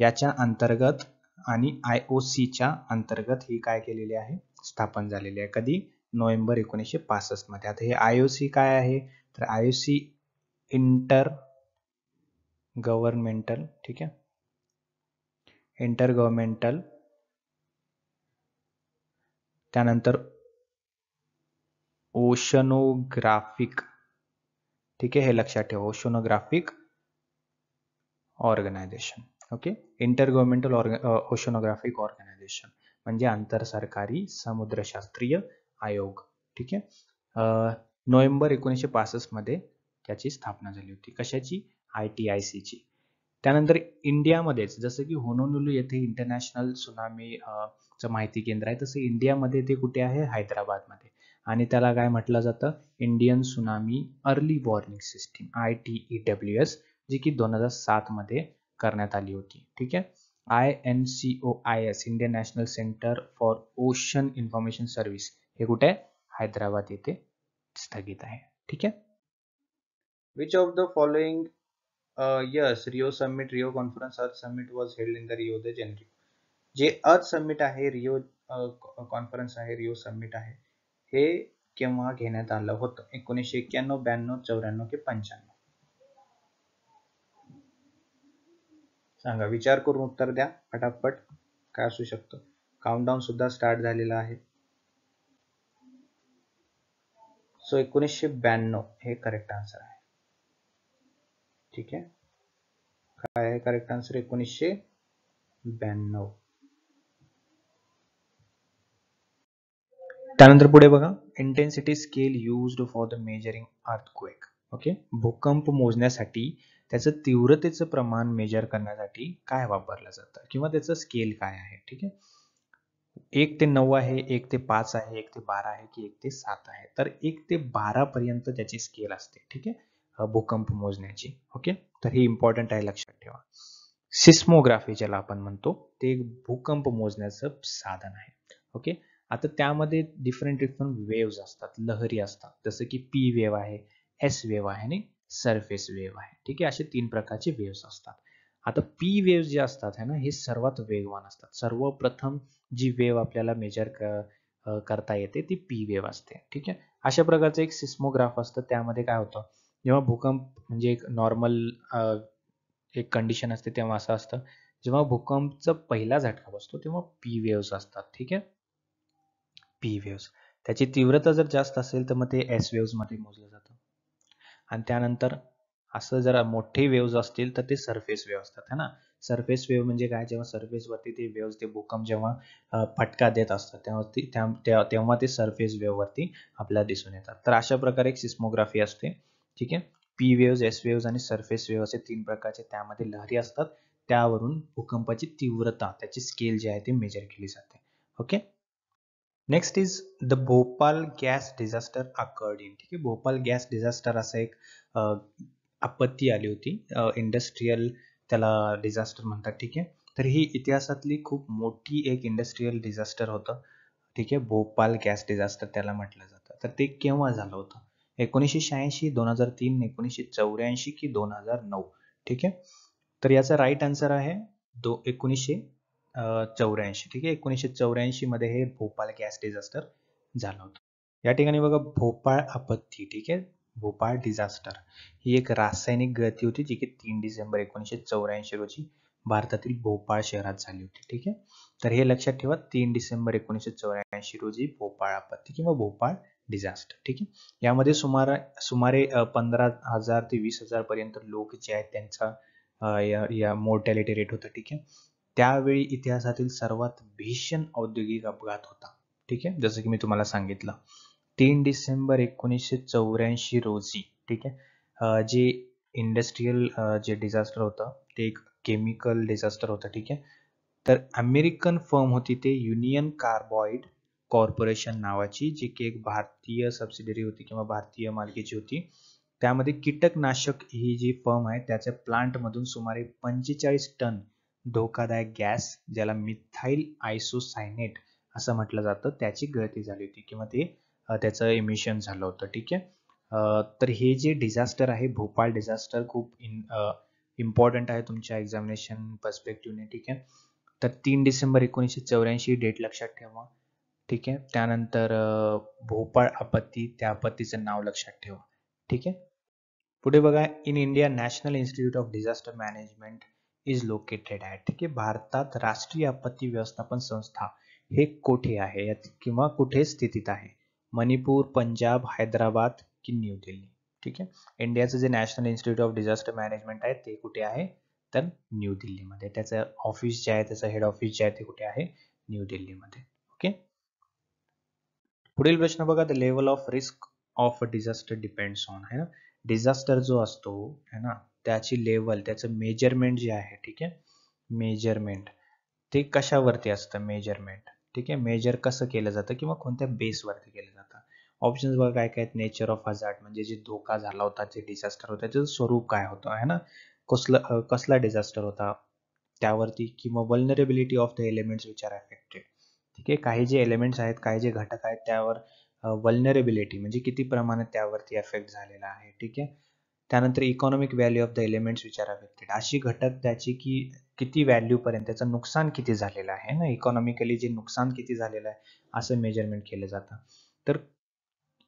याच्या अंतर्गत आणि IOCच्या अंतर्गत ही काय केलेली आहे, स्थापन झालेली आहे. कधी? नोव्हेंबर 1965 मध्ये. आता हे IOC काय आहे, तर IOC इंटर गव्हर्नमेंटल, ठीक आहे, इंटर गव्हर्नमेंटल, त्यानंतर ओशनोग्राफिक, ठीक आहे, हे लक्षात ठेवा, oceanographic organisation. Okay, intergovernmental oceanographic organisation म्हणजे आंतर सरकारी समुद्रशास्त्रीय आयोग, ठीक आहे. नोव्हेंबर 1965 मध्ये त्याची स्थापना झाली होती. कशाची? ITIC ची. त्यानंतर इंडियामध्येच जसं की होनोलुलू येथे इंटरनॅशनल सुनामी चं माहिती केंद्र आहे, तसं इंडियामध्ये ते कुठे आहे? हैदराबादमध्ये. आणि त्याला काय म्हटलं जातं? Indian tsunami early warning system, ITEWS, जी की 2007 मध्ये करण्यात आली होती. ठीक आहे. INCOIS, Indian national centre for ocean information service, हे कुठे आहे? हैदराबाद येथे स्थगित आहे. ठीक आहे. Which of the following yes Rio summit, Rio conference, earth summit was held in the Rio de Janeiro. जे अर्थ समिट आहे, रिओ कॉन्फरन्स आहे, रिओ समिट आहे, हे केव्हा घेण्यात आलं होतं? 1991, 92, 94 की 95? सांगा, विचार करून उत्तर द्या फटाफट. काय असू शकतं? काउंटडाऊन सुद्धा स्टार्ट झालेला आहे. सो 1992 हे करेक्ट आन्सर आहे. ठीक आहे, काय आहे करेक्ट आन्सर? 1992. त्यानंतर पुढे बघा, intensity scale used for the measuring earthquake. Okay, भूकंप मोजण्यासाठी त्याचं तीव्रतेचं प्रमाण मेजर करण्यासाठी काय वापरलं जातं किंवा त्याचं स्केल काय आहे? ठीक आहे, 1 ते 9 आहे, 1 ते 5 आहे, 1 ते 12 आहे की 1 ते 7 आहे? तर 1 ते 12 पर्यंत त्याची स्केल असते. ठीक आहे, भूकंप मोजण्याची. ओके, तर हे इम्पॉर्टंट आहे, लक्षात ठेवा. सिस्मोग्राफी ज्याला आपण म्हणतो, ते एक भूकंप मोजण्याचं साधन आहे. ओके, आता त्यामध्ये डिफरंट वेव्ज असतात, लहरी असतात, जसं की P वेव्ह आहे, S वेव्ह आहे आणि सरफेस वेव्ह आहे. ठीक आहे, असे 3 प्रकारचे वेव्स असतात. आता P वेव्ह जे असतात है ना, हे सर्वात वेगवान असतात. सर्वप्रथम जी वेव्ह आपल्याला मेजर करता येते ती P वेव्ह असते. ठीक आहे, अशा प्रकारचं एक सिस्मोग्राफ असतं. त्यामध्ये काय होतं, जेव्हा भूकंप म्हणजे एक नॉर्मल एक कंडिशन असते तेव्हा असं असतं, जेव्हा भूकंपचा पहिला झटका बसतो तेव्हा P वेव्स असतात. ठीक आहे, P वेव्स. त्याची तीव्रता जर जास्त असेल तर मग ते S वेव्स मध्ये मोजलं जातं. आणि त्यानंतर असं जर मोठे वेव्स असतील तर ते सरफेस वेव्ह असतात है ना. सरफेस वेव्ह म्हणजे काय? जेव्हा सरफेसवरती ते वेव्स, ते भूकंप जेव्हा फटका देत असतात तेव्हा ते सरफेस वेव्ह वरती आपल्याला दिसून येतात. तर अशा प्रकारे एक सिस्मोग्राफी असते. ठीक आहे, P वेव्स, S वेव्स आणि सरफेस वेव्ह असे 3 प्रकारचे त्यामध्ये लहरी असतात. त्यावरून भूकंपाची तीव्रता, त्याची स्केल जी आहे ती मेजर केली जाते. Okay, next is the Bhopal gas disaster occurred in. ठीक आहे, भोपाल गॅस डिझास्टर असं एक आपत्ती आली होती, इंडस्ट्रीयल त्याला डिझास्टर म्हणतात. ठीक आहे, तर ही इतिहासातली खूप मोठी एक इंडस्ट्रीयल डिझास्टर होतं. ठीक आहे, भोपाल गॅस डिझास्टर त्याला म्हटलं जातं. तर ते केव्हा झालं होतं? 1986, 2003, 1984 की 2009? ठीक आहे, तर याचा राईट आन्सर आहे 1984. ठीक आहे, 1984 मध्ये हे भोपाळ गॅस डिझास्टर झालं होतं. या ठिकाणी बघा, भोपाळ आपत्ती, ठीक आहे, भोपाळ डिझास्टर ही एक रासायनिक गळती होती जी की 3 डिसेंबर 1984 रोजी भारतातील भोपाळ शहरात झाली होती. ठीक आहे, तर हे लक्षात ठेवा, 3 डिसेंबर 1984 रोजी भोपाळ आपत्ती किंवा भोपाळ डिझास्टर. ठीक आहे, यामध्ये सुमारे 15,000 ते 20,000 पर्यंत लोक जे आहेत त्यांचा या मोर्टॅलिटी रेट होता. ठीक आहे, त्यावेळी इतिहासातील सर्वात भीषण औद्योगिक अपघात होता. ठीक आहे, जसं की मी तुम्हाला सांगितलं, 3 डिसेंबर 1984 रोजी. ठीक आहे, जे इंडस्ट्रीयल जे डिझास्टर होतं ते एक केमिकल डिझास्टर होतं. ठीक आहे, तर अमेरिकन फर्म होती ते युनियन कार्बाइड कॉर्पोरेशन नावाची, जी की एक भारतीय सबसिडरी होती किंवा भारतीय मालकीची होती. त्यामध्ये कीटकनाशक ही जी फर्म आहे त्याच्या प्लांटमधून सुमारे 45 टन धोकादायक गॅस, ज्याला मिथाइल आयसोसायनेट असं म्हटलं जातं, त्याची गळती झाली होती किंवा ते त्याचं इमिशन झालं होतं. ठीक आहे. तर हे जे डिझास्टर आहे, भोपाळ डिझास्टर, खूप इम्पॉर्टंट आहे तुमच्या एक्झामिनेशन पर्स्पेक्टिव्हने. ठीक आहे. तर 3 डिसेंबर 1984 डेट लक्षात ठेवा. ठीक आहे. त्यानंतर भोपाळ आपत्ती, त्या आपत्तीचं नाव लक्षात ठेवा. ठीक आहे. पुढे बघा, in India national institute of disaster management is located at. ठीक आहे. भारतात राष्ट्रीय आपत्ती व्यवस्थापन संस्था हे कोठे आहे किंवा कुठे स्थितीत आहे? मणिपूर, पंजाब, हैदराबाद की न्यू दिल्ली? ठीक आहे. इंडियाचं जे national institute of disaster management आहे ते कुठे आहे? तर न्यू दिल्लीमध्ये. त्याचं ऑफिस जे आहे, त्याचं हेड ऑफिस जे आहे ते कुठे आहे? न्यू दिल्लीमध्ये. ओके. पुढील प्रश्न बघा, the level of risk of a disaster depends on, है ना. डिझास्टर जो असतो है ना, त्याची लेवल, त्याचं मेजरमेंट जे आहे, ठीक आहे, मेजरमेंट ते कशावरती असतं मेजरमेंट? ठीक आहे. मेजर कसं केलं जातं किंवा कोणत्या बेसवरती केलं जातं? ऑप्शन्स बघा काय काय आहेत. नेचर ऑफ हजार्ड म्हणजे जे धोका झाला होता, जे डिझास्टर होतं त्याचं स्वरूप काय होतं, है ना, कसला डिझास्टर होता त्यावरती, किंवा vulnerability of the elements which are affected. ठीक आहे. काही जे एलिमेंट्स आहेत, काही जे घटक आहेत त्यावर वल्नरेबिलिटी म्हणजे किती प्रमाणात त्यावरती अफेक्ट झालेला आहे. ठीक आहे. त्यानंतर economic value of the elements which are affected, अशी घटक त्याची की किती व्हॅल्यू पर्यंत त्याचं नुकसान किती झालेलं आहे ना, इकॉनॉमिकली जे नुकसान किती झालेलं आहे असं मेजरमेंट केलं जातं. तर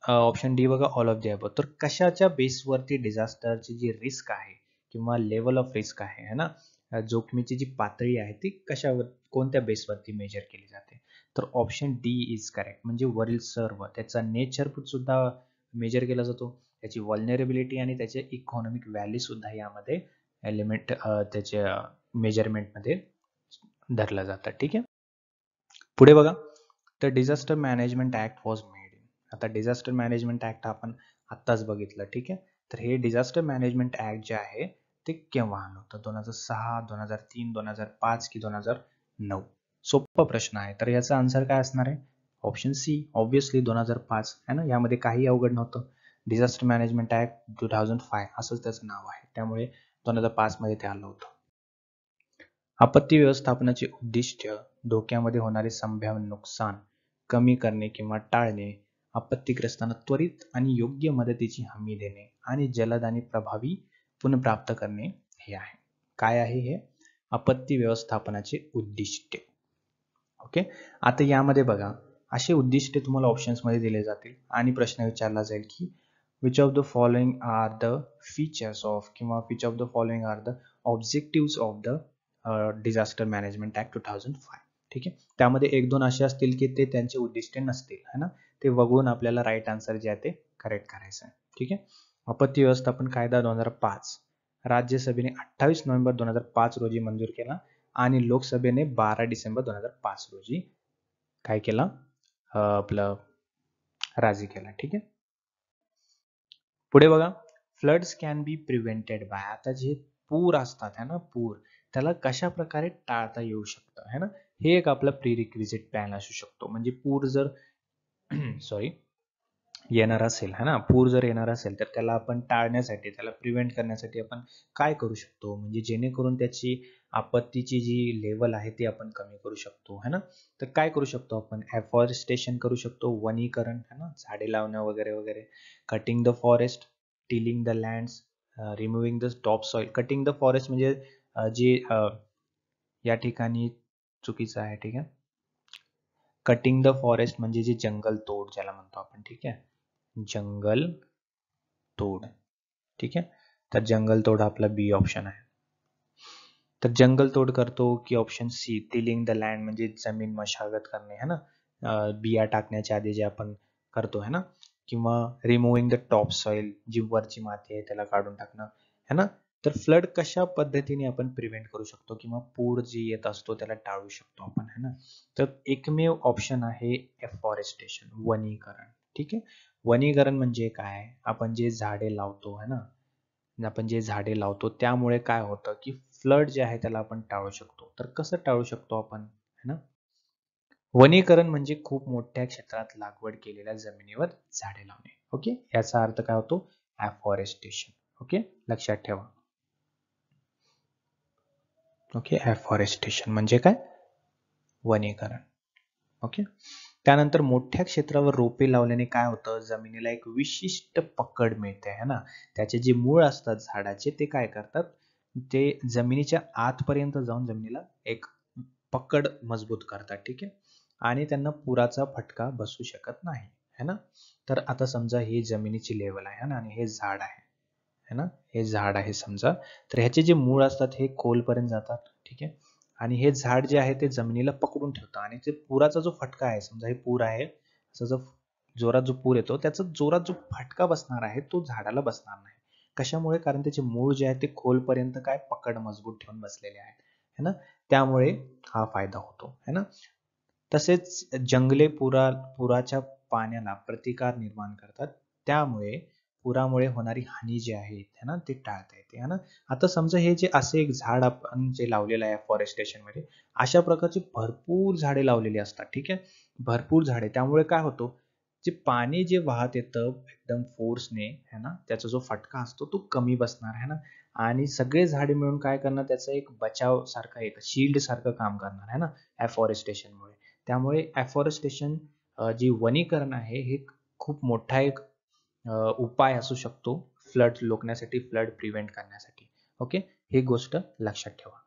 ऑप्शन डी बघा, ऑल ऑफ द अबव. तर कशाच्या बेसवरती डिझास्टरची जी रिस्क आहे किंवा लेवल ऑफ रिस्क आहे है ना, जोखमीची जी पातळी आहे ती कशावर, कोणत्या बेसवरती मेजर केली जाते? तर ऑप्शन डी इज करेक्ट. म्हणजे वरील सर्व, त्याचा नेचर सुद्धा मेजर केला जातो, त्याची वल्नरेबिलिटी आणि त्याचे इकॉनॉमिक व्हॅल्यू सुद्धा यामध्ये एलिमेंट त्याच्या मेजरमेंटमध्ये धरलं जातं. ठीक आहे. पुढे बघा, the disaster management act was made in. आता डिझास्टर मॅनेजमेंट ऍक्ट आपण आत्ताच बघितलं. ठीक आहे. तर हे डिझास्टर मॅनेजमेंट ऍक्ट जे आहे ते केव्हा आलं होतं? 2006, 2003, 2005 की 2009? सोपा प्रश्न आहे. तर याचा आन्सर काय असणार आहे? ऑप्शन सी, ऑब्व्हियसली 2005 आहे ना. यामध्ये काही अवघड नव्हतं. डिझास्टर मॅनेजमेंट ऍक्ट 2005 असंच त्याचं नाव आहे, त्यामुळे 2005 मध्ये ते आलं होतं. आपत्ती व्यवस्थापनाचे उद्दिष्ट धोक्यामध्ये होणारे संभाव्य नुकसान कमी करणे किंवा टाळणे, आपत्तीग्रस्तांना त्वरित आणि योग्य मदतीची हमी देणे आणि जलद आणि प्रभावी पुनर्प्राप्त करणे हे आहे. काय आहे हे? आपत्ती व्यवस्थापनाचे उद्दिष्ट. ओके. आता यामध्ये बघा, असे उद्दिष्टे तुम्हाला ऑप्शन्स मध्ये दिले जातील आणि प्रश्न विचारला जाईल की which of the following are the features of किंवा which of the following are the objectives of the disaster management act 2005. ठीक आहे. त्यामध्ये 1-2 असे असतील की ते त्यांचे उद्दिष्टे नसतील, है ना. ते बघून आपल्याला राईट आन्सर जे आहे ते करेक्ट करायचं आहे. ठीक आहे. आपत्ती व्यवस्थापन कायदा 2005 राज्यसभेने 28 नोव्हेंबर 2005 रोजी मंजूर केला आणि लोकसभेने 12 डिसेंबर 2005 रोजी काय केला, आपलं राजी केला. ठीक आहे. पुढे बघा, floods can be prevented by. आता जे पूर असतात है ना, पूर, त्याला कशा प्रकारे टाळता येऊ शकतं है ना, हे एक आपलं प्रीरिक्विजिट प्लॅन असू शकतो. म्हणजे पूर जर सॉरी येणार असेल है ना, पूर जर येणार असेल तर त्याला आपण टाळण्यासाठी, त्याला प्रिव्हेंट करण्यासाठी आपण काय करू शकतो, म्हणजे जेणेकरून त्याची आपत्तीची जी लेवल आहे ती आपण कमी करू शकतो है ना. तर काय करू शकतो आपण? एफॉरेस्टेशन करू शकतो, वनीकरण है ना, झाडे लावणं वगैरे वगैरे, cutting the forest, tilling the lands, removing the top soil. Cutting the forest म्हणजे जे या ठिकाणी चुकीचं आहे. ठीक आहे. कटिंग द फॉरेस्ट म्हणजे जे जंगल तोड ज्याला म्हणतो आपण. ठीक आहे. जंगल तोड. ठीक आहे. तर जंगल तोड आपला बी ऑप्शन आहे. तर जंगल तोड करतो की option C, tilling the land म्हणजे जमीन मशागत करणे है ना, बिया टाकण्याच्या आधी जे आपण करतो है ना, किंवा रिमुव्हिंग द टॉप सॉइल, जी वरची माती आहे त्याला काढून टाकणं है ना. तर फ्लड कशा पद्धतीने आपण प्रिव्हेंट करू शकतो किंवा पूर जी येत असतो त्याला टाळू शकतो आपण है ना. तर एकमेव ऑप्शन आहे एफॉरेस्टेशन, वनीकरण. ठीक आहे. वनीकरण म्हणजे काय? आपण जे झाडे लावतो है ना, आपण जे झाडे लावतो त्यामुळे काय होतं की फ्लड जे आहे त्याला आपण टाळू शकतो. तर कसं टाळू शकतो आपण है ना. वनीकरण म्हणजे खूप मोठ्या क्षेत्रात लागवड केलेल्या जमिनीवर झाडे लावणे. ओके. याचा अर्थ काय होतो? एफॉरेस्टेशन. ओके, लक्षात ठेवा. ओके, एफॉरेस्टेशन म्हणजे काय? वनीकरण. ओके. त्यानंतर मोठ्या क्षेत्रावर रोपे लावल्याने काय होतं, जमिनीला एक विशिष्ट पकड मिळते है ना. त्याचे जे मूळ असतात झाडाचे ते काय करतात, ते जमिनीच्या आतपर्यंत जाऊन जमिनीला एक पकड मजबूत करतात. ठीक आहे. आणि त्यांना पुराचा फटका बसू शकत नाही है ना. तर आता समजा ही जमिनीची लेवल आहे ना, आणि हे झाड आहे है ना. हे झाड आहे समजा. तर ह्याचे जे मूळ असतात हे खोलपर्यंत जातात. ठीक आहे. आणि हे झाड जे आहे ते जमिनीला पकडून ठेवतं, आणि ते पुराचा जो फटका आहे, समजा हे पूर आहे, असा जो जोरात जो पूर येतो त्याचा जोरात जो फटका बसणार आहे तो झाडाला बसणार नाही. कशामुळे? कारण त्याचे मूळ जे आहे ते खोलपर्यंत काय पकड मजबूत ठेवून बसलेले आहेत है ना. त्यामुळे हा फायदा होतो है ना. तसेच जंगले पुराच्या पाण्याला प्रतिकार निर्माण करतात. त्यामुळे पुरामुळे होणारी हानी जी आहे है ना ती टाळता येते है ना. आता समजा हे जे असे एक झाड आपण जे लावलेलं आहे फॉरेस्टेशन मध्ये, अशा प्रकारची भरपूर झाडे लावलेली असतात. ठीक आहे. भरपूर झाडे, त्यामुळे काय होतो, जे पाणी जे वाहत येतं एकदम फोर्सने है ना, त्याचा जो फटका असतो तो कमी बसणार है ना. आणि सगळे झाडे मिळून काय करणार, त्याचं एक बचाव सारखं, एक शील्ड सारखं काम करणार है ना एफॉरेस्टेशनमुळे. त्यामुळे एफॉरेस्टेशन जी वनीकरण आहे हे खूप मोठा एक उपाय असू शकतो फ्लड रोखण्यासाठी, फ्लड प्रिव्हेंट करण्यासाठी. ओके, ही गोष्ट लक्षात ठेवा.